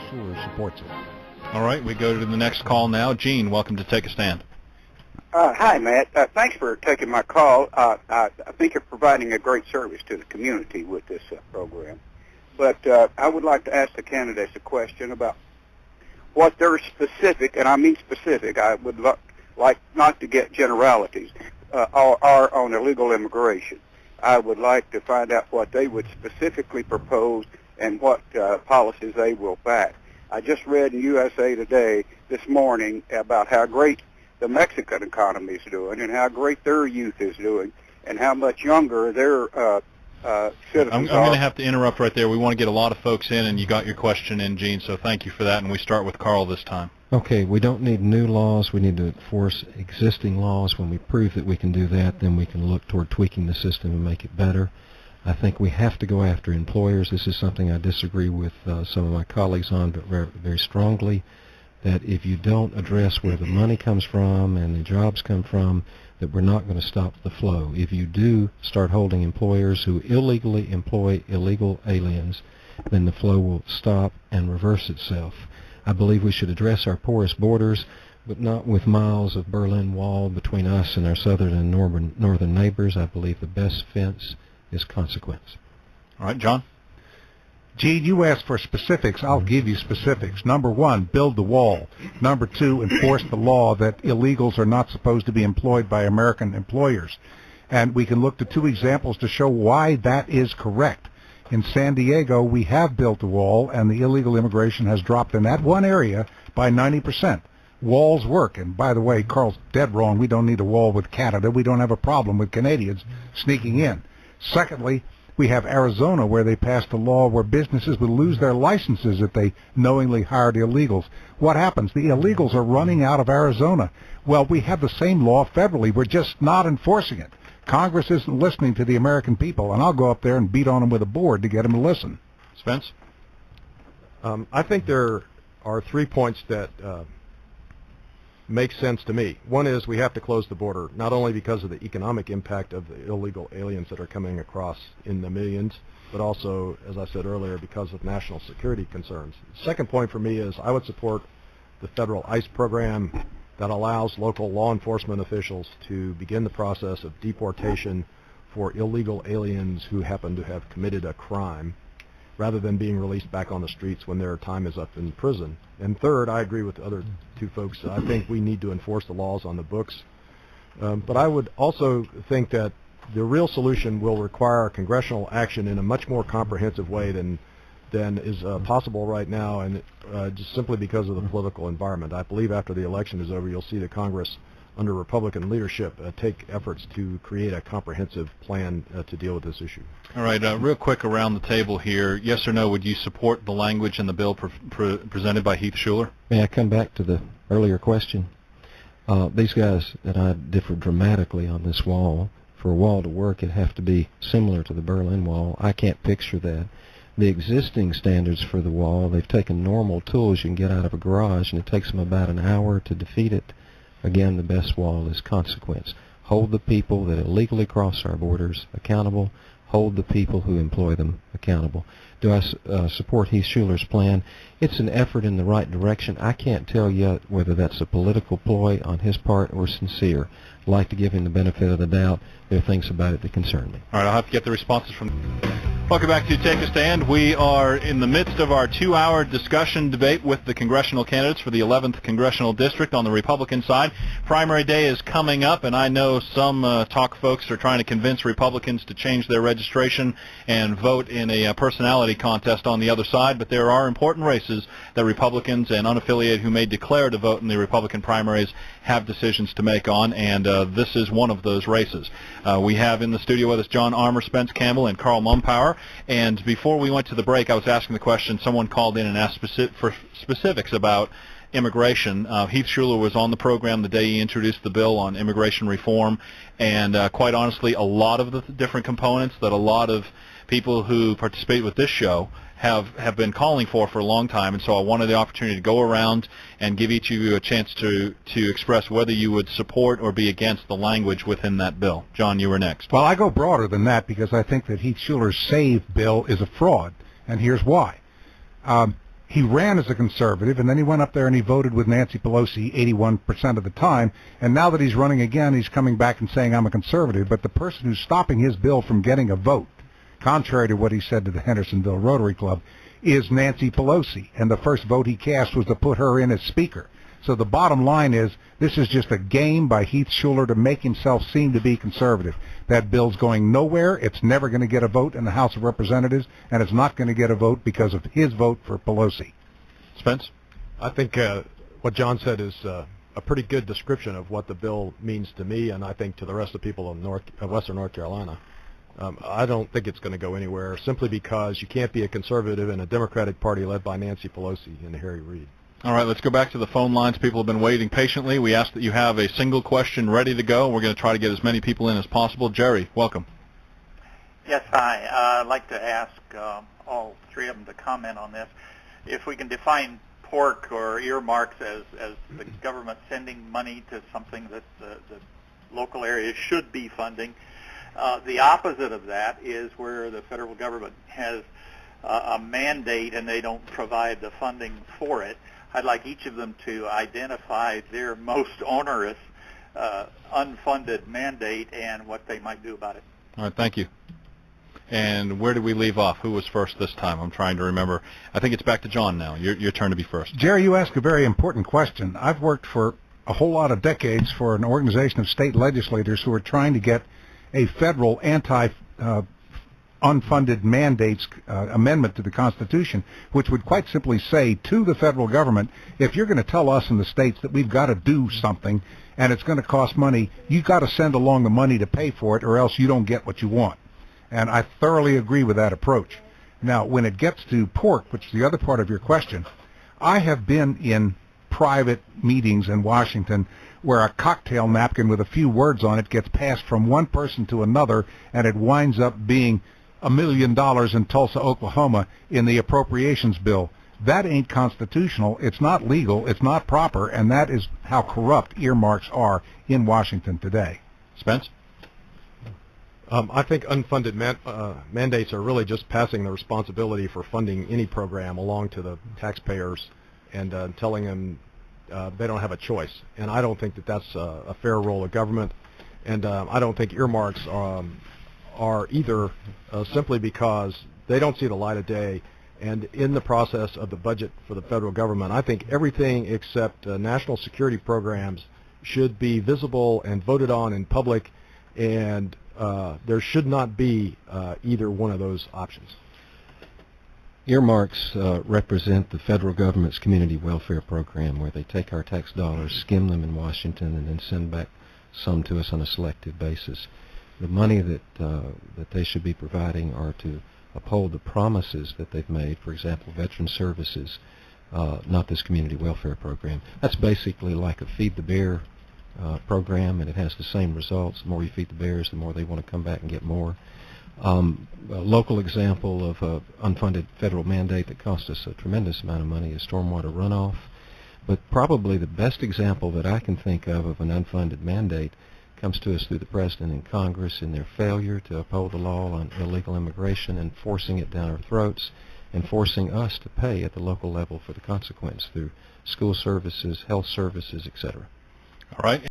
Schuler supports it. All right, we go to the next call now. Gene, welcome to Take a Stand. Hi, Matt. Thanks for taking my call. I think you're providing a great service to the community with this program. But I would like to ask the candidates a question about what their specific, and I mean specific, I would like not to get generalities, are on illegal immigration. I would like to find out what they would specifically propose and what policies they will back. I just read in USA Today this morning about how great the Mexican economy is doing and how great their youth is doing and how much younger their citizens I'm going to have to interrupt right there. We want to get a lot of folks in, and you got your question in, Gene, so thank you for that. And we start with Carl this time. Okay, we don't need new laws. We need to enforce existing laws. When we prove that we can do that, then we can look toward tweaking the system and make it better. I think we have to go after employers. This is something I disagree with some of my colleagues on, but very strongly, that if you don't address where the money comes from and the jobs come from, that we're not going to stop the flow. If you do start holding employers who illegally employ illegal aliens, then the flow will stop and reverse itself. I believe we should address our porous borders, but not with miles of Berlin Wall between us and our southern and northern neighbors. I believe the best fence is consequence. All right, John? Gene, you asked for specifics. I'll give you specifics. Number one, build the wall. Number two, enforce the law that illegals are not supposed to be employed by American employers. And we can look to two examples to show why that is correct. In San Diego, we have built a wall, and the illegal immigration has dropped in that one area by 90%. Walls work. And by the way, Carl's dead wrong. We don't need a wall with Canada. We don't have a problem with Canadians sneaking in. Secondly, we have Arizona, where they passed a law where businesses would lose their licenses if they knowingly hired illegals. What happens? The illegals are running out of Arizona. Well, we have the same law federally. We're just not enforcing it. Congress isn't listening to the American people, and I'll go up there and beat on them with a board to get them to listen. Spence? I think there are 3 points that make sense to me. One is we have to close the border, not only because of the economic impact of the illegal aliens that are coming across in the millions, but also, as I said earlier, because of national security concerns. The second point for me is I would support the federal ICE program that allows local law enforcement officials to begin the process of deportation for illegal aliens who happen to have committed a crime, rather than being released back on the streets when their time is up in prison. And third, I agree with the other two folks. I think we need to enforce the laws on the books. But I would also think that the real solution will require congressional action in a much more comprehensive way than is possible right now, and just simply because of the political environment. I believe after the election is over, you'll see the Congress under Republican leadership take efforts to create a comprehensive plan to deal with this issue. All right, real quick around the table here. Yes or no, would you support the language in the bill presented by Heath Schuler? May I come back to the earlier question? These guys and I differ dramatically on this wall. For a wall to work, it'd have to be similar to the Berlin Wall. I can't picture that. The existing standards for the wall, they've taken normal tools you can get out of a garage, and it takes them about an hour to defeat it. Again, the best wall is consequence. Hold the people that illegally cross our borders accountable. Hold the people who employ them accountable. Do I support Heath Schuler's plan? It's an effort in the right direction. I can't tell yet whether that's a political ploy on his part or sincere. I'd like to give him the benefit of the doubt. There are things about it that concern me. All right, I'll have to get the responses from... Welcome back to Take a Stand. We are in the midst of our 2-hour discussion debate with the congressional candidates for the 11th Congressional District on the Republican side. Primary day is coming up, and I know some talk folks are trying to convince Republicans to change their registration and vote in a personality contest on the other side, but there are important races that Republicans and unaffiliated who may declare to vote in the Republican primaries have decisions to make on, and this is one of those races. We have in the studio with us John Armour, Spence Campbell, and Carl Mumpower. And before we went to the break, I was asking the question, someone called in and asked for specifics about immigration. Heath Schuler was on the program the day he introduced the bill on immigration reform, and quite honestly, a lot of the different components that a lot of people who participate with this show have been calling for a long time, and so I wanted the opportunity to go around and give each of you a chance to express whether you would support or be against the language within that bill. John, you were next. Well, I go broader than that because I think that Heath Schuler's SAVE bill is a fraud, and here's why. He ran as a conservative, and then he went up there and he voted with Nancy Pelosi 81% of the time. And now that he's running again, he's coming back and saying, I'm a conservative. But the person who's stopping his bill from getting a vote, contrary to what he said to the Hendersonville Rotary Club, is Nancy Pelosi. And the first vote he cast was to put her in as Speaker. So the bottom line is, this is just a game by Heath Shuler to make himself seem to be conservative. That bill's going nowhere. It's never going to get a vote in the House of Representatives, and it's not going to get a vote because of his vote for Pelosi. Spence? I think what John said is a pretty good description of what the bill means to me, and I think to the rest of the people of Western North Carolina. I don't think it's going to go anywhere, simply because you can't be a conservative in a Democratic Party led by Nancy Pelosi and Harry Reid. All right, let's go back to the phone lines. People have been waiting patiently. We ask that you have a single question ready to go. We're going to try to get as many people in as possible. Jerry, welcome. Yes, hi. I'd like to ask all three of them to comment on this. If we can define pork or earmarks as the government sending money to something that the local areas should be funding, the opposite of that is where the federal government has a mandate and they don't provide the funding for it. I'd like each of them to identify their most onerous unfunded mandate and what they might do about it. All right, thank you. And where did we leave off? Who was first this time? I'm trying to remember. I think it's back to John now. Your turn to be first. Jerry, you ask a very important question. I've worked for a whole lot of decades for an organization of state legislators who are trying to get a federal unfunded mandates amendment to the Constitution, which would quite simply say to the federal government, if you're going to tell us in the states that we've got to do something and it's going to cost money, you've got to send along the money to pay for it, or else you don't get what you want. And I thoroughly agree with that approach. Now, when it gets to pork, which is the other part of your question, I have been in private meetings in Washington where a cocktail napkin with a few words on it gets passed from one person to another, and it winds up being $1 million in Tulsa, Oklahoma in the appropriations bill. That ain't constitutional. It's not legal. It's not proper. And that is how corrupt earmarks are in Washington today. Spence? I think unfunded mandates are really just passing the responsibility for funding any program along to the taxpayers and telling them they don't have a choice. And I don't think that that's a fair role of government. And I don't think earmarks are either, simply because they don't see the light of day. And in the process of the budget for the federal government, I think everything except national security programs should be visible and voted on in public, and there should not be either one of those options. Earmarks represent the federal government's community welfare program, where they take our tax dollars, skim them in Washington, and then send back some to us on a selective basis. The money that they should be providing are to uphold the promises that they've made, for example, veteran services, not this community welfare program. That's basically like a Feed the Bear program, and it has the same results. The more you feed the bears, the more they want to come back and get more. A local example of an unfunded federal mandate that costs us a tremendous amount of money is stormwater runoff. But probably the best example that I can think of an unfunded mandate comes to us through the President and Congress in their failure to uphold the law on illegal immigration and forcing it down our throats and forcing us to pay at the local level for the consequence through school services, health services, etc. All right.